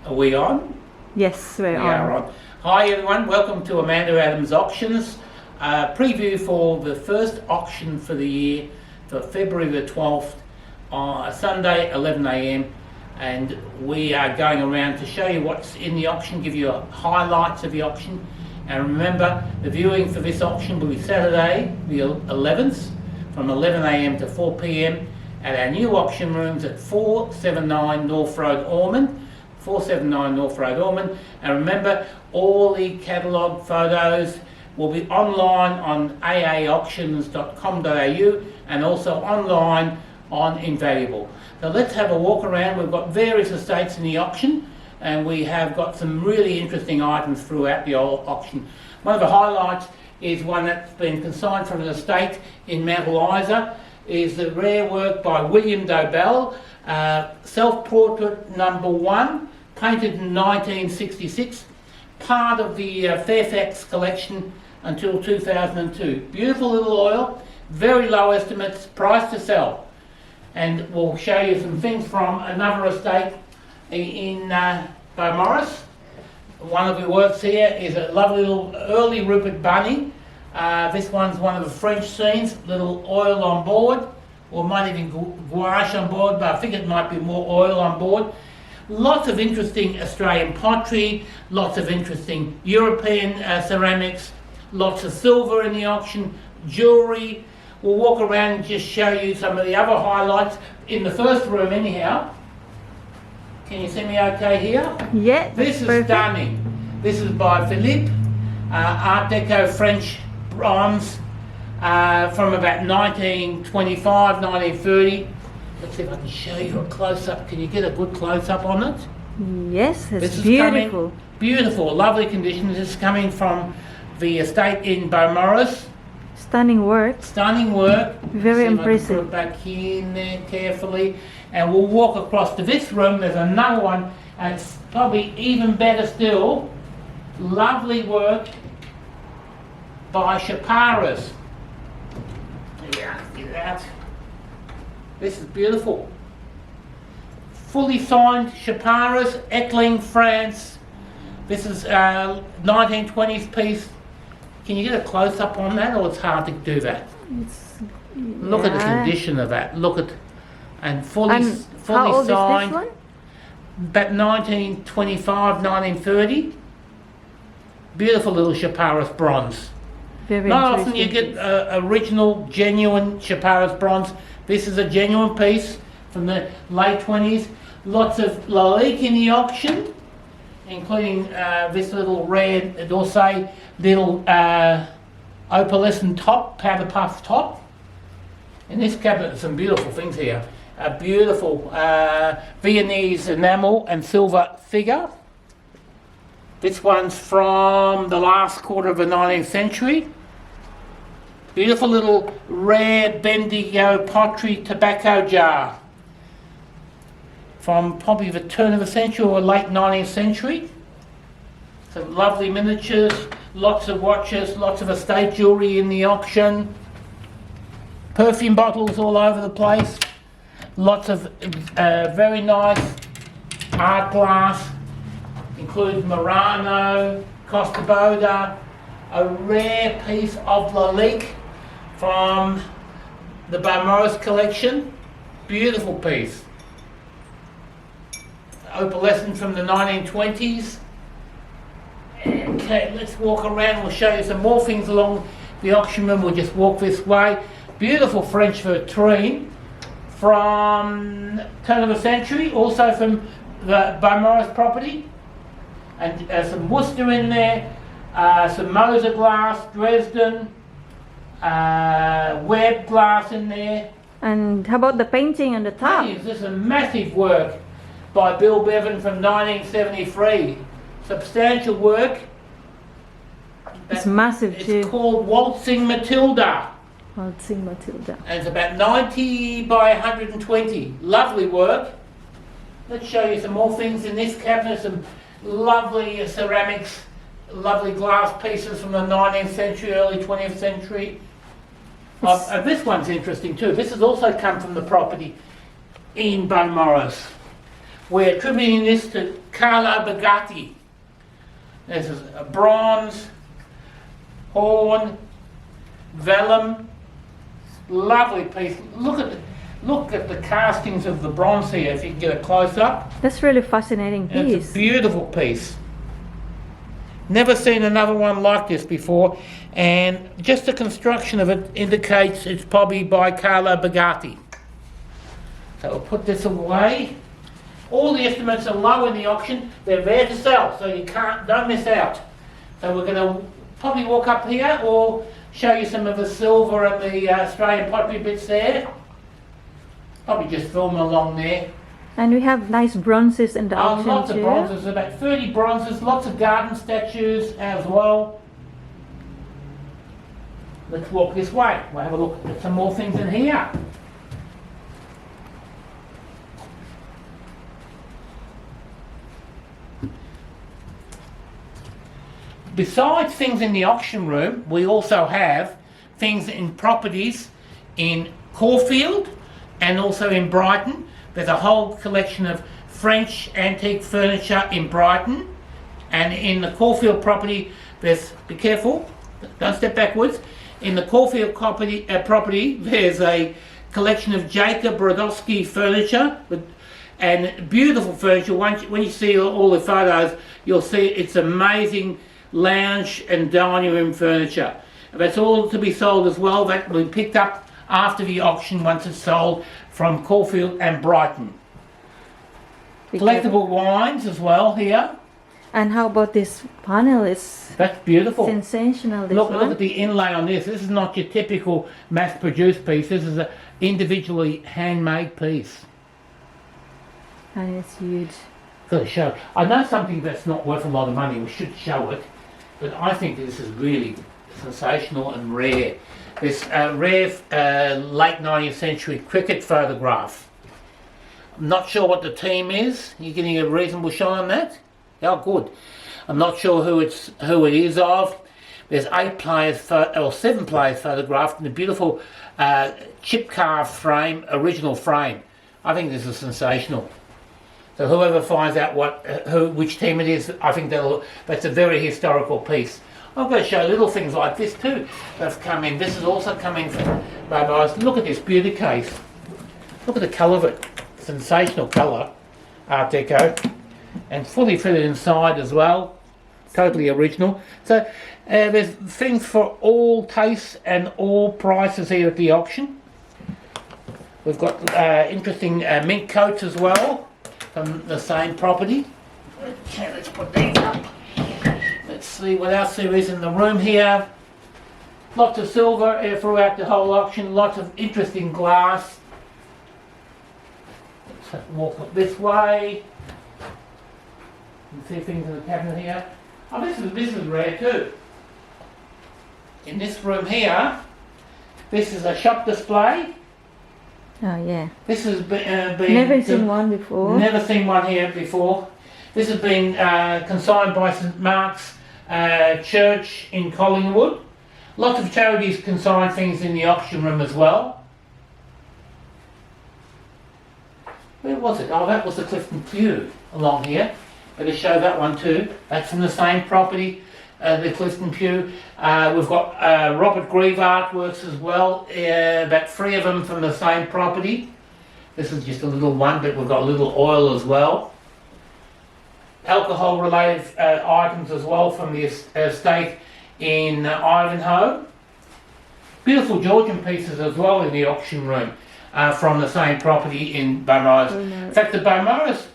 Are we on? Yes, we are on. Hi everyone, welcome to Amanda Addams Auctions. Preview for the first auction for the year for February the 12th on a Sunday, 11 AM. And we are going around to show you what's in the auction, give you highlights of the auction. And remember, the viewing for this auction will be Saturday, the 11th, from 11 AM to 4 PM at our new auction rooms at 479 North Road, Ormond. 479 North Road, Ormond. And remember, all the catalogue photos will be online on aaauctions.com.au and also online on Invaluable. So let's have a walk around. We've got various estates in the auction and we have got some really interesting items throughout the auction. One of the highlights is one that's been consigned from an estate in Mount Eliza, is the rare work by William Dobell, self-portrait number 1, painted in 1966, part of the Fairfax collection until 2002. Beautiful little oil, very low estimates, price to sell. And we'll show you some things from another estate in Beaumaris. One of the works here is a lovely little early Rupert bunny. This one's one of the French scenes, little oil on board, or might even gouache on board, but I think it might be more oil on board. Lots of interesting Australian pottery, lots of interesting European ceramics, lots of silver in the auction, jewellery. We'll walk around and just show you some of the other highlights in the first room anyhow. Can you see me okay here? Yeah. This is stunning. This is by Philippe, Art Deco French bronze from about 1925, 1930. Let's see if I can show you a close-up. Can you get a good close-up on it? Yes, it's beautiful. Beautiful, lovely condition. This is coming from the estate in Beaumaris. Stunning work. Stunning work. Very impressive. Put it back here in there carefully. And we'll walk across to this room. There's another one, and it's probably even better still. Lovely work by Chiparus. Yeah, get it out. This is beautiful. Fully signed Chiparus, Ecling, France. This is 1920s piece. Can you get a close-up on that, or it's hard to do that? Look at the condition of that. Look at, and fully how old signed. Is this one? About 1925, 1930. Beautiful little Chiparus bronze. Very Not often you get original, genuine Chiparus bronze. This is a genuine piece from the late 20s. Lots of lalique in the auction, including this little rare D'Orsay little opalescent top, powder puff top. In this cabinet, there's some beautiful things here. A beautiful Viennese enamel and silver figure. This one's from the last quarter of the 19th century. Beautiful little rare Bendigo pottery tobacco jar from probably the turn of the century or late 19th century. Some lovely miniatures, lots of watches, lots of estate jewellery in the auction. Perfume bottles all over the place. Lots of very nice art glass, including Murano, Costa Boda, a rare piece of lalique from the Beaumaris collection. Beautiful piece. Opalescent from the 1920s. Okay, let's walk around. We'll show you some more things along the auction room. We'll just walk this way. Beautiful French vitrine from turn of the century, also from the Beaumaris property. And some Worcester in there, some Moser glass, Dresden, Webb glass in there. And how about the painting on the top? This is a massive work by Bill Bevan from 1973. Substantial work. It's massive too. It's called Waltzing Matilda. Waltzing Matilda. And it's about 90 by 120. Lovely work. Let's show you some more things in this cabinet. Some lovely ceramics, lovely glass pieces from the 19th century, early 20th century. This one's interesting too. This has also come from the property in Beaumaris. We're attributing this to Carlo Bugatti. This is a bronze, horn, vellum, lovely piece. Look at the castings of the bronze here, if you can get a close up. That's really fascinating piece. It's a beautiful piece. Never seen another one like this before, and just the construction of it indicates it's probably by Carlo Bugatti. So we'll put this away. All the estimates are low in the auction. They're there to sell, so you don't miss out. So we're going to probably walk up here or show you some of the silver and the Australian pottery bits there. Probably just film along there. And we have nice bronzes in the auction Lots too. of bronzes, about 30 bronzes, lots of garden statues as well. Let's walk this way. We'll have a look at some more things in here. Besides things in the auction room, we also have things in properties in Caulfield and also in Brighton. There's a whole collection of French antique furniture in Brighton, and in the Caulfield property there's, be careful, don't step backwards, in the Caulfield property there's a collection of Jacob Brodowski furniture and beautiful furniture. When you see all the photos, you'll see it's amazing lounge and dining room furniture. That's all to be sold as well. That will be picked up after the auction once it's sold from Caulfield and Brighton. Collectible wines as well here. And how about this panel? It's That's beautiful. sensational. This Look one. at the inlay on this. This is not your typical mass-produced piece. This is an individually handmade piece. And it's huge. Got to show. I know something that's not worth a lot of money. We should show it, but I think this is really sensational and rare. This rare late 19th century cricket photograph. I'm not sure what the team is. You're getting a reasonable shot on that? Oh, good. I'm not sure who it is of. There's 7 players photographed in a beautiful chip carved frame, original frame. I think this is sensational. So whoever finds out which team it is, I think that's a very historical piece. I'm going to show little things like this too that's come in. This is also coming from Beaumaris. Look at this beauty case. Look at the colour of it. Sensational colour. Art Deco. And fully fitted inside as well. Totally original. So there's things for all tastes and all prices here at the auction. We've got interesting mink coats as well from the same property. Okay, let's put these up. Let's see what else there is in the room here. Lots of silver throughout the whole auction. Lots of interesting glass. Let's walk up this way. You can see things in the cabinet here. Oh, this is rare too. In this room here, this is a shop display. Oh yeah. This has been Never seen one before. Never seen one here before. This has been consigned by St Mark's Church in Collingwood. Lots of charities consign things in the auction room as well. Where was it? Oh, that was the Clifton Pugh along here. Better show that one too. That's from the same property, the Clifton Pugh. We've got Robert Grieve artworks as well, about 3 of them from the same property. This is just a little one, but we've got a little oil as well. Alcohol related items as well from the estate in Ivanhoe. Beautiful Georgian pieces as well in the auction room from the same property in Beaumaris. In fact, the Beaumaris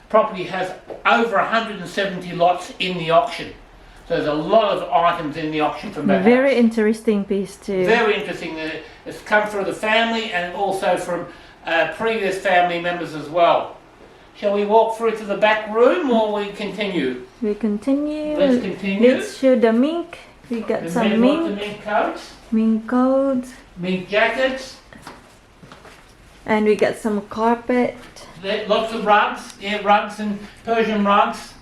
property has over 170 lots in the auction. So there's a lot of items in the auction from Beaumaris. Very interesting piece too. Very interesting. It's come from the family and also from previous family members as well. Shall we walk through to the back room or we continue? We continue. Let's continue. Let's show the mink. We got some mink. Mink coats, Mink coats. mink jackets, And we got some carpet. lots of rugs, rugs and Persian rugs.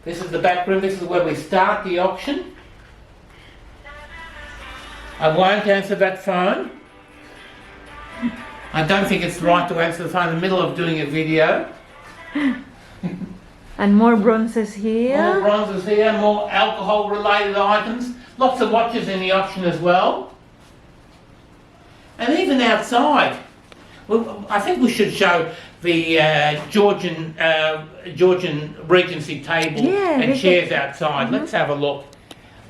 This is the back room. This is where we start the auction. I won't answer that phone. I don't think it's right to answer the phone in the middle of doing a video. And more bronzes here. More bronzes here, more alcohol related items. Lots of watches in the auction as well. And even outside, well, I think we should show the Georgian Regency table and chairs outside. Let's have a look.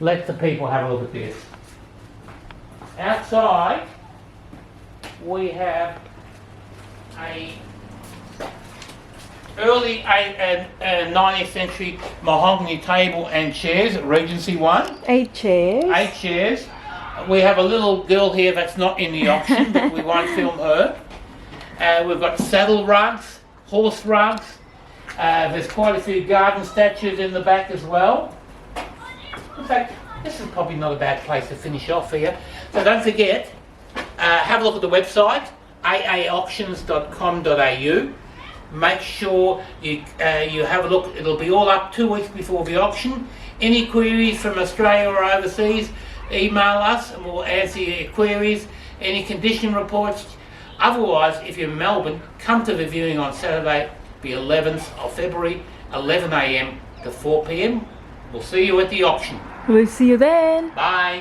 Let the people have a look at this. Outside, we have a early 19th century mahogany table and chairs, Regency one. 8 chairs. 8 chairs. We have a little girl here that's not in the auction, but we won't film her. We've got saddle rugs, horse rugs. There's quite a few garden statues in the back as well. In fact, this is probably not a bad place to finish off here. So don't forget, have a look at the website, aaauctions.com.au. Make sure you have a look. It'll be all up 2 weeks before the auction. Any queries from Australia or overseas, email us and we'll answer your queries. Any condition reports. Otherwise, if you're in Melbourne, come to the viewing on Saturday, the 11th of February, 11 a.m. to 4 p.m. We'll see you at the auction. We'll see you then. Bye.